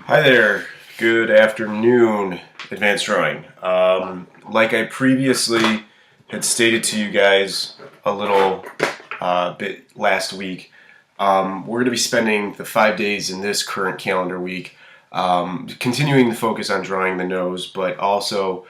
Hi there, good afternoon, Advanced Drawing. Like I previously had stated to you guys a little bit last week, we're going to be spending the 5 days in this current calendar week continuing to focus on drawing the nose, but also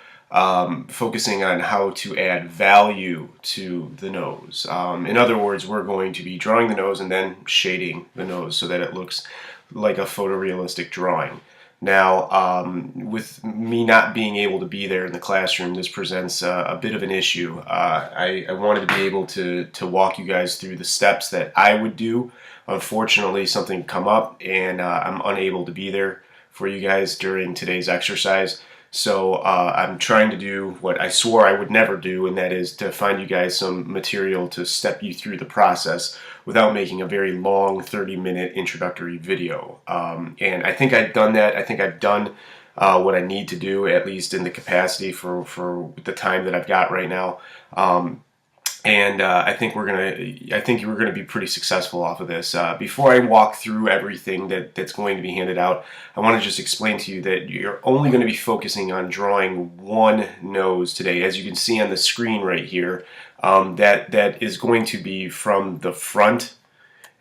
focusing on how to add value to the nose. In other words, we're going to be drawing the nose and then shading the nose so that it looks like a photorealistic drawing. Now, with me not being able to be there in the classroom, this presents a bit of an issue. I wanted to be able to walk you guys through the steps that I would do. Unfortunately, something come up and I'm unable to be there for you guys during today's exercise. So I'm trying to do what I swore I would never do, and that is to find you guys some material to step you through the process without making a very long 30-minute introductory video. And I think I've done that. I think I've done what I need to do, at least in the capacity for the time that I've got right now. I think we're gonna be pretty successful off of this. Before I walk through everything that's going to be handed out, I want to just explain to you that you're only going to be focusing on drawing one nose today. As you can see on the screen right here, that is going to be from the front,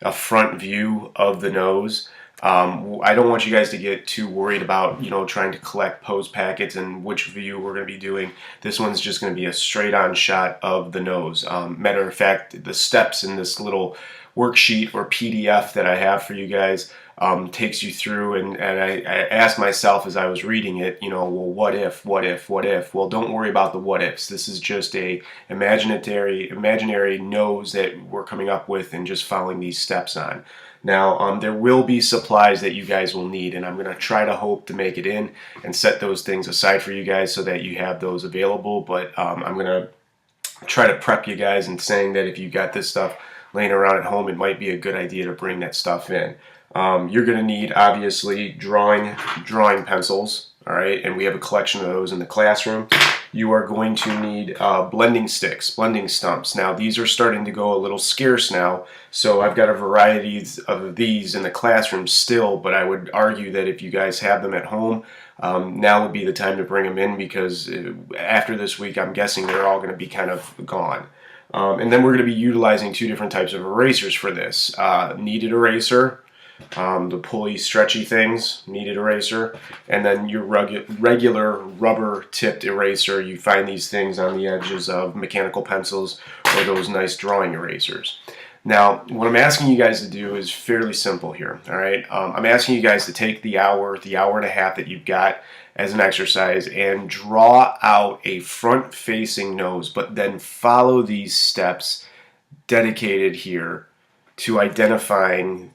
a front view of the nose. I don't want you guys to get too worried about, trying to collect pose packets and which view we're going to be doing. This one's just going to be a straight-on shot of the nose. Matter of fact, the steps in this little worksheet or PDF that I have for you guys takes you through, and I asked myself as I was reading it, well, what if? Well, don't worry about the what ifs. This is just a imaginary nose that we're coming up with and just following these steps on. Now, there will be supplies that you guys will need, and I'm going to try to hope to make it in and set those things aside for you guys so that you have those available, but I'm going to try to prep you guys in saying that if you got this stuff laying around at home, it might be a good idea to bring that stuff in. You're going to need, obviously, drawing pencils, all right, and we have a collection of those in the classroom. You are going to need blending sticks, blending stumps. Now, these are starting to go a little scarce now, so I've got a variety of these in the classroom still, but I would argue that if you guys have them at home, now would be the time to bring them in, because after this week, I'm guessing they're all going to be kind of gone. And then we're going to be utilizing two different types of erasers for this. Kneaded eraser, the pulley stretchy things, kneaded eraser, and then your regular rubber tipped eraser. You find these things on the edges of mechanical pencils or those nice drawing erasers. Now, what I'm asking you guys to do is fairly simple here, all right? I'm asking you guys to take the hour and a half that you've got as an exercise and draw out a front-facing nose, but then follow these steps dedicated here to identifying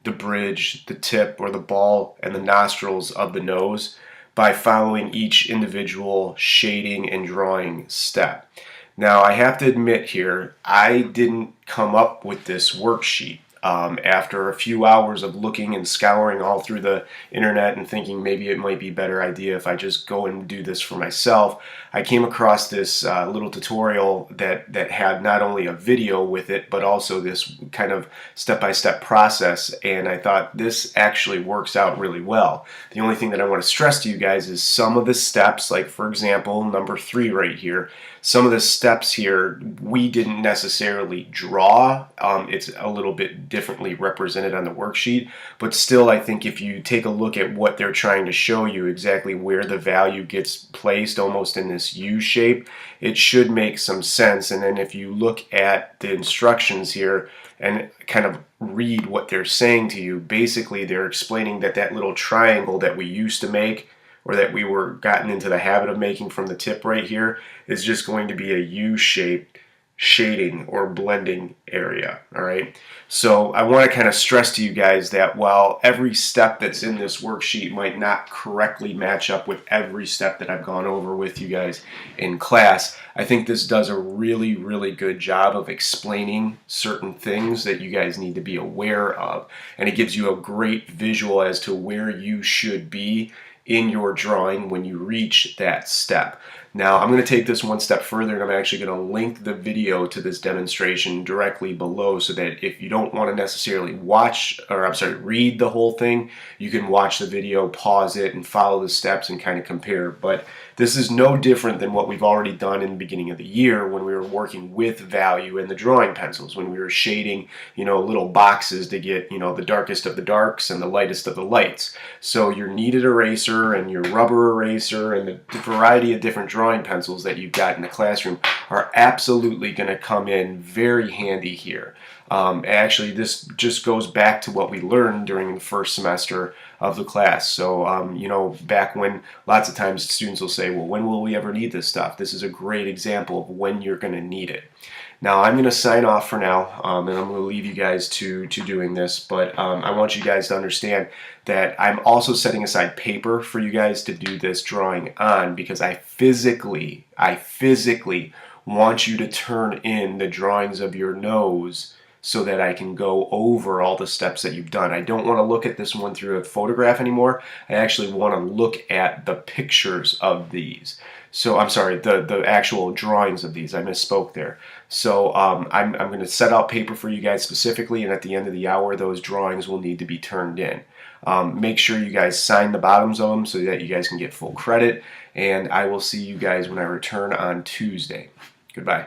the bridge, the tip, or the ball and the nostrils of the nose by following each individual shading and drawing step. Now, I have to admit here, I didn't come up with this worksheet. After a few hours of looking and scouring all through the internet and thinking maybe it might be a better idea if I just go and do this for myself, I came across this little tutorial that had not only a video with it, but also this kind of step-by-step process, and I thought this actually works out really well. The only thing that I want to stress to you guys is some of the steps, like for example, number 3 right here, some of the steps here we didn't necessarily draw. It's a little bit differently represented on the worksheet, but still I think if you take a look at what they're trying to show you, exactly where the value gets placed almost in this U shape, it should make some sense. And then if you look at the instructions here and kind of read what they're saying to you, basically they're explaining that that little triangle that we used to make, or that we were gotten into the habit of making from the tip right here, is just going to be a U-shaped shading or blending area, all right? So I want to kind of stress to you guys that while every step that's in this worksheet might not correctly match up with every step that I've gone over with you guys in class, I think this does a really, really good job of explaining certain things that you guys need to be aware of, and it gives you a great visual as to where you should be in your drawing when you reach that step. Now I'm going to take this one step further, and I'm actually going to link the video to this demonstration directly below, so that if you don't want to necessarily read the whole thing, you can watch the video, pause it, and follow the steps and kind of compare. But this is no different than what we've already done in the beginning of the year when we were working with value in the drawing pencils, when we were shading, little boxes to get, the darkest of the darks and the lightest of the lights. So your kneaded eraser and your rubber eraser and the variety of different drawing pencils that you've got in the classroom are absolutely going to come in very handy here. Actually, this just goes back to what we learned during the first semester of the class. So, back when lots of times students will say, well, when will we ever need this stuff? This is a great example of when you're going to need it. Now, I'm going to sign off for now, and I'm going to leave you guys to doing this, but I want you guys to understand that I'm also setting aside paper for you guys to do this drawing on, because I physically want you to turn in the drawings of your nose so that I can go over all the steps that you've done. I don't want to look at this one through a photograph anymore. I actually want to look at the pictures of these. So I'm sorry, the actual drawings of these. I misspoke there. So I'm going to set out paper for you guys specifically, and at the end of the hour, those drawings will need to be turned in. Make sure you guys sign the bottoms of them so that you guys can get full credit, and I will see you guys when I return on Tuesday. Goodbye.